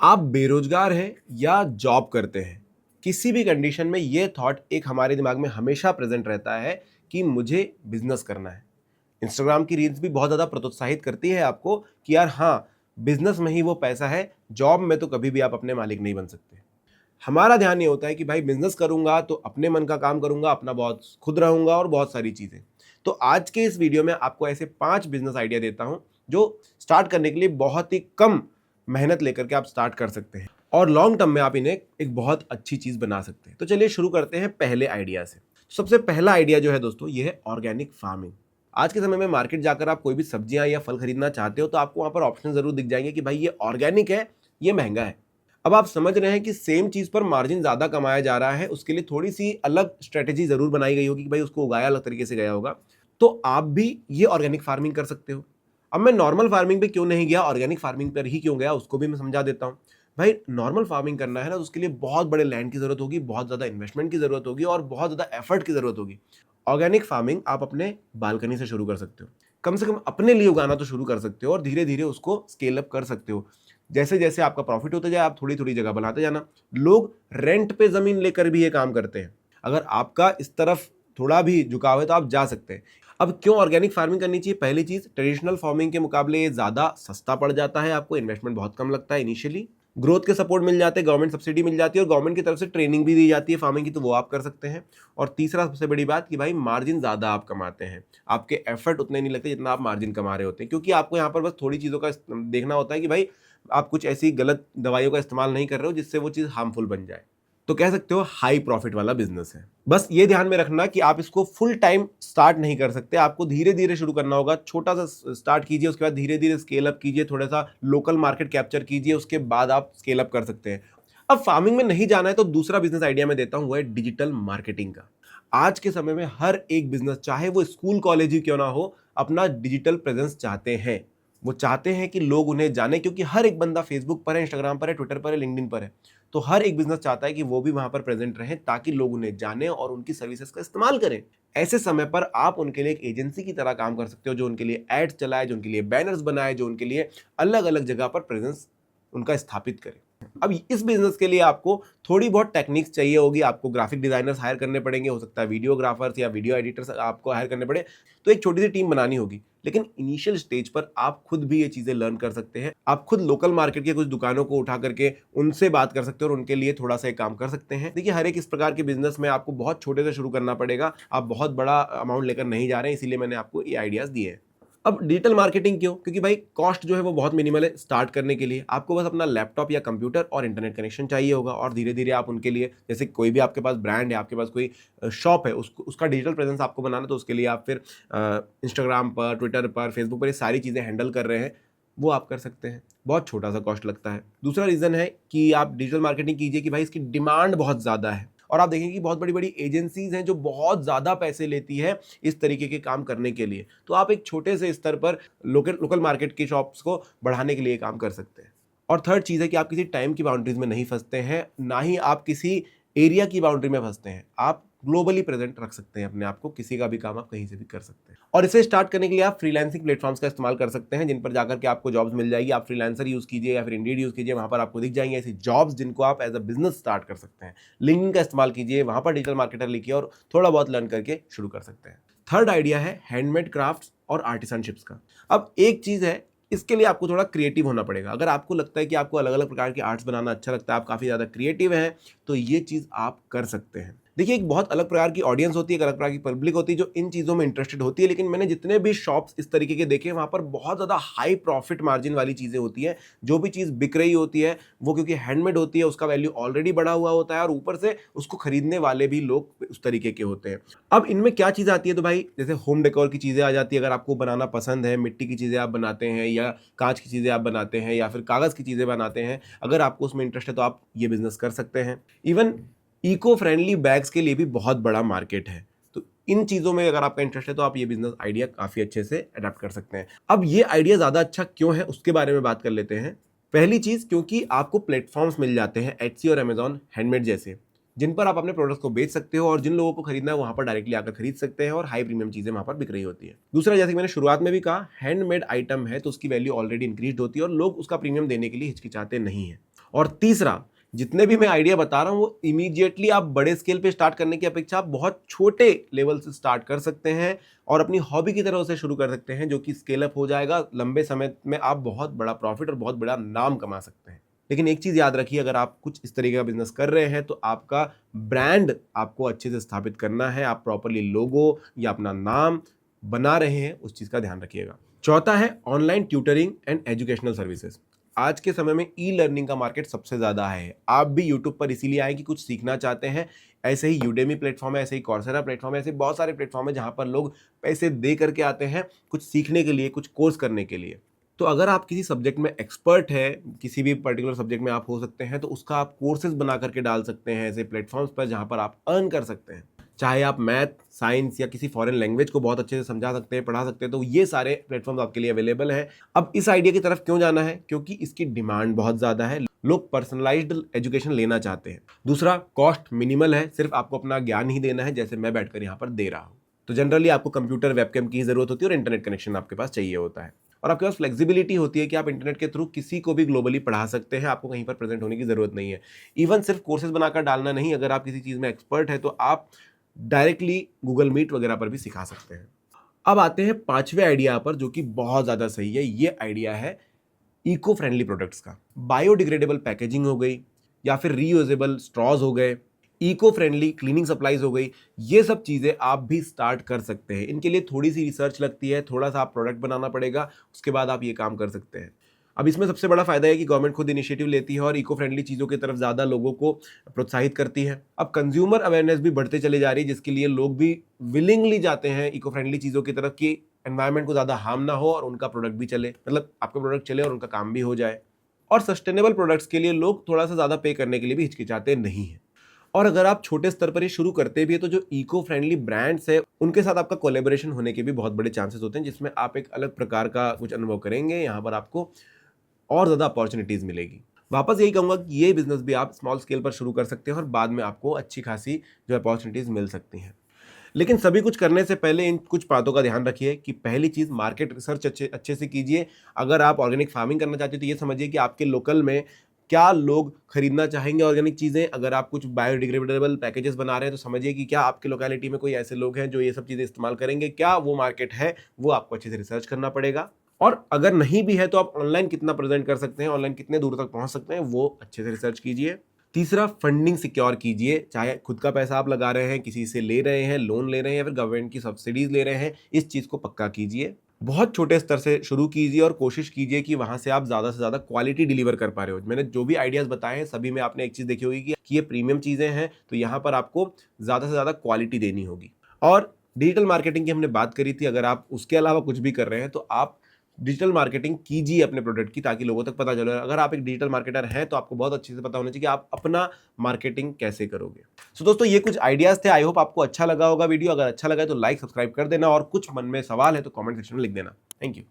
आप बेरोजगार हैं या जॉब करते हैं, किसी भी कंडीशन में ये थॉट एक हमारे दिमाग में हमेशा प्रेजेंट रहता है कि मुझे बिजनेस करना है। इंस्टाग्राम की रील्स भी बहुत ज़्यादा प्रोत्साहित करती है आपको कि यार हाँ, बिजनेस में ही वो पैसा है, जॉब में तो कभी भी आप अपने मालिक नहीं बन सकते। हमारा ध्यान ये होता है कि भाई बिजनेस करूंगा तो अपने मन का काम करूंगा, अपना बहुत खुद रहूंगा और बहुत सारी चीज़ें। तो आज के इस वीडियो में आपको ऐसे 5 बिजनेस आइडिया देता हूं जो स्टार्ट करने के लिए बहुत ही कम मेहनत लेकर के आप स्टार्ट कर सकते हैं और लॉन्ग टर्म में आप इन्हें एक बहुत अच्छी चीज़ बना सकते हैं। तो चलिए शुरू करते हैं पहले आइडिया से। सबसे पहला आइडिया जो है दोस्तों, ये है ऑर्गेनिक फार्मिंग। आज के समय में मार्केट जाकर आप कोई भी सब्जियां या फल खरीदना चाहते हो तो आपको वहां पर ऑप्शन जरूर दिख जाएंगे कि भाई ये ऑर्गेनिक है, ये महंगा है। अब आप समझ रहे हैं कि सेम चीज पर मार्जिन ज्यादा कमाया जा रहा है, उसके लिए थोड़ी सी अलग स्ट्रेटेजी जरूर बनाई गई होगी कि भाई उसको उगाया अलग तरीके से गया होगा। तो आप भी ये ऑर्गेनिक फार्मिंग कर सकते हो। अब मैं नॉर्मल फार्मिंग पे क्यों नहीं गया, ऑर्गेनिक फार्मिंग पर ही क्यों गया, उसको भी मैं समझा देता हूँ। भाई नॉर्मल फार्मिंग करना है ना, तो उसके लिए बहुत बड़े लैंड की जरूरत होगी, बहुत ज्यादा इन्वेस्टमेंट की जरूरत होगी और बहुत ज्यादा एफर्ट की जरूरत होगी। ऑर्गेनिक फार्मिंग आप अपने बालकनी से शुरू कर सकते हो, कम से कम अपने लिए उगाना तो शुरू कर सकते हो और धीरे धीरे उसको स्केल अप कर सकते हो। जैसे जैसे आपका प्रॉफिट होता जाए आप थोड़ी थोड़ी जगह बनाते जाना। लोग रेंट पे जमीन लेकर भी ये काम करते हैं। अगर आपका इस तरफ थोड़ा भी झुकाव है तो आप जा सकते हैं। अब क्यों ऑर्गेनिक फार्मिंग करनी चाहिए? पहली चीज, ट्रेडिशनल फार्मिंग के मुकाबले ये ज्यादा सस्ता पड़ जाता है, आपको इन्वेस्टमेंट बहुत कम लगता है इनिशियली। ग्रोथ के सपोर्ट मिल जाते हैं, गवर्नमेंट सब्सिडी मिल जाती है और गवर्नमेंट की तरफ से ट्रेनिंग भी दी जाती है फार्मिंग की, तो वो आप कर सकते हैं। और तीसरा सबसे बड़ी बात कि भाई मार्जिन ज्यादा आप कमाते हैं, आपके एफर्ट उतने नहीं लगते जितना आप मार्जिन कमा रहे होते हैं, क्योंकि आपको यहाँ पर बस थोड़ी चीजों का देखना होता है कि भाई आप कुछ ऐसी गलत दवाइयों का इस्तेमाल नहीं कर रहे हो जिससे वो चीज हार्मफुल बन जाए। तो कह सकते हो हाई प्रॉफिट वाला बिजनेस है। बस ये ध्यान में रखना कि आप इसको फुल टाइम स्टार्ट नहीं कर सकते, आपको धीरे धीरे शुरू करना होगा। छोटा सा स्टार्ट कीजिए, उसके बाद धीरे धीरे स्केल अप कीजिए, थोड़ा सा लोकल मार्केट कैप्चर कीजिए, उसके बाद आप स्केल अप कर सकते हैं। अब फार्मिंग में नहीं जाना है तो दूसरा बिजनेस आइडिया मैं देता हूं, वो है डिजिटल मार्केटिंग का। आज के समय में हर एक बिजनेस, चाहे वो स्कूल कॉलेज ही क्यों ना हो, अपना डिजिटल प्रेजेंस चाहते हैं। वो चाहते हैं कि लोग उन्हें जाने, क्योंकि हर एक बंदा फेसबुक पर है, इंस्टाग्राम पर है, ट्विटर पर है, लिंक्डइन पर है। तो हर एक बिजनेस चाहता है कि वो भी वहां पर प्रेजेंट रहे ताकि लोग उन्हें जाने और उनकी सर्विसेज का इस्तेमाल करें। ऐसे समय पर आप उनके लिए एक एजेंसी की तरह काम कर सकते हो, जो उनके लिए एड्स चलाए, जो उनके लिए बैनर्स बनाए, जो उनके लिए अलग अलग जगह पर प्रेजेंस उनका स्थापित करे। अब इस बिजनेस के लिए आपको थोड़ी बहुत टेक्निक्स चाहिए होगी, आपको ग्राफिक डिजाइनर्स हायर करने पड़ेंगे, हो सकता है वीडियोग्राफर्स या वीडियो एडिटर्स आपको हायर करने पड़े। तो एक छोटी सी टीम बनानी होगी, लेकिन इनिशियल स्टेज पर आप खुद भी ये चीजें लर्न कर सकते हैं। आप खुद लोकल मार्केट के कुछ दुकानों को उठा करके उनसे बात कर सकते हैं और उनके लिए थोड़ा सा एक काम कर सकते हैं। देखिए, हर एक इस प्रकार के बिजनेस में आपको बहुत छोटे से शुरू करना पड़ेगा, आप बहुत बड़ा अमाउंट लेकर नहीं जा रहे हैं, इसीलिए मैंने आपको ये आइडियाज दिए हैं। अब डिजिटल मार्केटिंग क्यों? क्योंकि भाई कॉस्ट जो है वो बहुत मिनिमल है स्टार्ट करने के लिए। आपको बस अपना लैपटॉप या कंप्यूटर और इंटरनेट कनेक्शन चाहिए होगा और धीरे धीरे आप उनके लिए, जैसे कोई भी आपके पास ब्रांड है, आपके पास कोई शॉप है, उसका डिजिटल प्रेजेंस आपको बनाना, तो उसके लिए आप फिर इंस्टाग्राम पर, ट्विटर पर, फेसबुक पर ये सारी चीज़ें हैंडल कर रहे हैं, वो आप कर सकते हैं। बहुत छोटा सा कॉस्ट लगता है। दूसरा रीज़न है कि आप डिजिटल मार्केटिंग कीजिए कि भाई इसकी डिमांड बहुत ज़्यादा है और आप देखेंगे कि बहुत बड़ी बड़ी एजेंसीज हैं जो बहुत ज़्यादा पैसे लेती है इस तरीके के काम करने के लिए। तो आप एक छोटे से स्तर पर लोकल लोकल मार्केट की शॉप्स को बढ़ाने के लिए काम कर सकते हैं। और थर्ड चीज़ है कि आप किसी टाइम की बाउंड्रीज में नहीं फंसते हैं, ना ही आप किसी एरिया की बाउंड्री में फंसते हैं। आप ग्लोबली प्रेजेंट रख सकते हैं अपने आप को, किसी का भी काम आप कहीं से भी कर सकते हैं। और इसे स्टार्ट करने के लिए आप फ्रीलांसिंग प्लेटफॉर्म्स का इस्तेमाल कर सकते हैं, जिन पर जाकर के आपको जॉब्स मिल जाएगी। आप फ्रीलांसर यूज़ कीजिए या फिर इंडीड यूज़ कीजिए, वहाँ पर आपको दिख जाएंगे ऐसी जॉब्स जिनको आप एज अ बिजनेस स्टार्ट कर सकते हैं। लिंक्डइन का इस्तेमाल कीजिए, वहाँ पर डिजिटल मार्केटर लिखिए और थोड़ा बहुत लर्न करके शुरू कर सकते हैं। थर्ड आइडिया है हैंडमेड क्राफ्ट्स और आर्टिसनशिप्स का। अब एक चीज़ है, इसके लिए आपको थोड़ा क्रिएटिव होना पड़ेगा। अगर आपको लगता है कि आपको अलग अलग प्रकार के आर्ट्स बनाना अच्छा लगता है, आप काफ़ी ज़्यादा क्रिएटिव हैं, तो ये चीज़ आप कर सकते हैं। देखिए, एक बहुत अलग प्रकार की ऑडियंस होती है, एक अलग प्रकार की पब्लिक होती है जो इन चीज़ों में इंटरेस्टेड होती है, लेकिन मैंने जितने भी शॉप्स इस तरीके के देखे, वहाँ पर बहुत ज़्यादा हाई प्रॉफिट मार्जिन वाली चीज़ें होती है। जो भी चीज़ बिक रही होती है वो क्योंकि हैंडमेड होती है, उसका वैल्यू ऑलरेडी बढ़ा हुआ होता है और ऊपर से उसको खरीदने वाले भी लोग उस तरीके के होते हैं। अब इनमें क्या चीज़ आती है, तो भाई जैसे होम डेकोर की चीज़ें आ जाती है। अगर आपको बनाना पसंद है, मिट्टी की चीज़ें आप बनाते हैं या कांच की चीज़ें आप बनाते हैं या फिर कागज़ की चीज़ें बनाते हैं, अगर आपको उसमें इंटरेस्ट है तो आप ये बिज़नेस कर सकते हैं। इवन इको फ्रेंडली बैग्स के लिए भी बहुत बड़ा मार्केट है। तो इन चीज़ों में अगर आपका इंटरेस्ट है तो आप ये बिज़नेस आइडिया काफ़ी अच्छे से अडॉप्ट कर सकते हैं। अब ये आइडिया ज़्यादा अच्छा क्यों है उसके बारे में बात कर लेते हैं। पहली चीज़, क्योंकि आपको प्लेटफॉर्म्स मिल जाते हैं एटसी और अमेज़न हैंडमेड जैसे, जिन पर आप अपने प्रोडक्ट्स को बेच सकते हो और जिन लोगों को खरीदना है वहाँ पर डायरेक्टली आकर खरीद सकते हैं और हाई प्रीमियम चीज़ें वहाँ पर बिक रही होती है। दूसरा, जैसे कि मैंने शुरुआत में भी कहा, हैंडमेड आइटम है तो उसकी वैल्यू ऑलरेडी इंक्रीज होती है और लोग उसका प्रीमियम देने के लिए हिचकिचाते नहीं है। और तीसरा, जितने भी मैं आइडिया बता रहा हूं वो इमीडिएटली आप बड़े स्केल पे स्टार्ट करने की अपेक्षा आप बहुत छोटे लेवल से स्टार्ट कर सकते हैं और अपनी हॉबी की तरह उसे शुरू कर सकते हैं, जो कि स्केल अप हो जाएगा। लंबे समय में आप बहुत बड़ा प्रॉफिट और बहुत बड़ा नाम कमा सकते हैं। लेकिन एक चीज याद रखिए, अगर आप कुछ इस तरीके का बिजनेस कर रहे हैं तो आपका ब्रांड आपको अच्छे से स्थापित करना है। आप प्रॉपरली लोगो या अपना नाम बना रहे हैं, उस चीज का ध्यान रखिएगा। चौथा है online tutoring and educational services. आज के समय में ई लर्निंग का मार्केट सबसे ज़्यादा है। आप भी यूट्यूब पर इसीलिए आए कि कुछ सीखना चाहते हैं। ऐसे ही यूडेमी प्लेटफॉर्म है, ऐसे ही कॉर्सेरा प्लेटफॉर्म है, ऐसे बहुत सारे प्लेटफॉर्म है जहाँ पर लोग पैसे दे करके आते हैं कुछ सीखने के लिए, कुछ कोर्स करने के लिए। तो अगर आप किसी सब्जेक्ट में एक्सपर्ट है, किसी भी पर्टिकुलर सब्जेक्ट में आप हो सकते हैं, तो उसका आप कोर्सेज बना करके डाल सकते हैं ऐसे प्लेटफॉर्म्स पर जहाँ पर आप अर्न कर सकते हैं। चाहे आप मैथ, साइंस या किसी फॉरेन लैंग्वेज को बहुत अच्छे से समझा सकते हैं, पढ़ा सकते हैं, तो ये सारे प्लेटफॉर्म आपके लिए अवेलेबल है। अब इस आइडिया की तरफ क्यों जाना है? क्योंकि इसकी डिमांड बहुत ज़्यादा है, लोग पर्सनलाइज्ड एजुकेशन लेना चाहते हैं। दूसरा, कॉस्ट मिनिमल है, सिर्फ आपको अपना ज्ञान ही देना है, जैसे मैं बैठकर यहाँ पर दे रहा हूँ। तो जनरली आपको कंप्यूटर, वेबकैम की जरूरत होती है और इंटरनेट कनेक्शन आपके पास चाहिए होता है, और आपके पास फ्लेक्सिबिलिटी होती है कि आप इंटरनेट के थ्रू किसी को भी ग्लोबली पढ़ा सकते हैं। आपको कहीं पर प्रेजेंट होने की जरूरत नहीं है। इवन सिर्फ कोर्सेज बनाकर डालना नहीं, अगर आप किसी चीज़ में एक्सपर्ट है तो आप डायरेक्टली गूगल मीट वगैरह पर भी सिखा सकते हैं। अब आते हैं पांचवें आइडिया पर, जो कि बहुत ज़्यादा सही है। ये आइडिया है इको फ्रेंडली प्रोडक्ट्स का। बायोडिग्रेडेबल पैकेजिंग हो गई, या फिर रीयूजेबल स्ट्रॉज हो गए, इको फ्रेंडली क्लीनिंग सप्लाईज हो गई, ये सब चीज़ें आप भी स्टार्ट कर सकते हैं। इनके लिए थोड़ी सी रिसर्च लगती है, थोड़ा सा आप प्रोडक्ट बनाना पड़ेगा, उसके बाद आप ये काम कर सकते हैं। अब इसमें सबसे बड़ा फायदा है कि गवर्नमेंट खुद इनिशिएटिव लेती है और इको फ्रेंडली चीज़ों की तरफ ज़्यादा लोगों को प्रोत्साहित करती है। अब कंज्यूमर अवेयरनेस भी बढ़ते चले जा रही है, जिसके लिए लोग भी विलिंगली जाते हैं इको फ्रेंडली चीज़ों की तरफ कि एनवायरनमेंट को ज़्यादा हार्म ना हो और उनका प्रोडक्ट भी चले, मतलब आपका प्रोडक्ट चले और उनका काम भी हो जाए। और सस्टेनेबल प्रोडक्ट्स के लिए लोग थोड़ा सा ज़्यादा पे करने के लिए भी हिचकिचाते नहीं हैं। और अगर आप छोटे स्तर पर ये शुरू करते भी है तो जो इको फ्रेंडली ब्रांड्स है उनके साथ आपका कोलैबोरेशन होने के भी बहुत बड़े चांसेस होते हैं, जिसमें आप एक अलग प्रकार का कुछ अनुभव करेंगे। यहाँ पर आपको और ज़्यादा अपॉर्चुनिटीज़ मिलेगी। वापस यही कहूँगा कि ये बिजनेस भी आप स्मॉल स्केल पर शुरू कर सकते हैं और बाद में आपको अच्छी खासी जो अपॉर्चुनिटीज़ मिल सकती हैं। लेकिन सभी कुछ करने से पहले इन कुछ बातों का ध्यान रखिए कि पहली चीज़, मार्केट रिसर्च अच्छे से कीजिए। अगर आप ऑर्गेनिक फार्मिंग करना चाहते हैं तो ये समझिए कि आपके लोकल में क्या लोग खरीदना चाहेंगे ऑर्गेनिक चीज़ें। अगर आप कुछ बायोडिग्रेडेबल पैकेजेस बना रहे हैं तो समझिए कि क्या आपके लोकेलिटी में कोई ऐसे लोग हैं जो ये सब चीज़ें इस्तेमाल करेंगे, क्या वो मार्केट है, वो आपको अच्छे से रिसर्च करना पड़ेगा। और अगर नहीं भी है तो आप ऑनलाइन कितना प्रेजेंट कर सकते हैं, ऑनलाइन कितने दूर तक पहुंच सकते हैं, वो अच्छे से रिसर्च कीजिए। तीसरा, फंडिंग सिक्योर कीजिए। चाहे खुद का पैसा आप लगा रहे हैं, किसी से ले रहे हैं, लोन ले रहे हैं या फिर गवर्नमेंट की सब्सिडीज ले रहे हैं, इस चीज़ को पक्का कीजिए। बहुत छोटे स्तर से शुरू कीजिए और कोशिश कीजिए कि वहां से आप ज़्यादा से ज़्यादा क्वालिटी डिलीवर कर पा रहे हो। मैंने जो भी आइडियाज़ बताए हैं सभी में आपने एक चीज़ देखी होगी कि ये प्रीमियम चीज़ें हैं, तो यहाँ पर आपको ज़्यादा से ज़्यादा क्वालिटी देनी होगी। और डिजिटल मार्केटिंग की हमने बात करी थी, अगर आप उसके अलावा कुछ भी कर रहे हैं तो आप डिजिटल मार्केटिंग कीजिए अपने प्रोडक्ट की, ताकि लोगों तक पता चले। अगर आप एक डिजिटल मार्केटर हैं तो आपको बहुत अच्छे से पता होना चाहिए कि आप अपना मार्केटिंग कैसे करोगे। सो दोस्तों, ये कुछ आइडियाज थे। आई होप आपको अच्छा लगा होगा वीडियो। अगर अच्छा लगा है तो लाइक, सब्सक्राइब कर देना, और कुछ मन में सवाल है तो कमेंट सेक्शन में लिख देना। Thank you.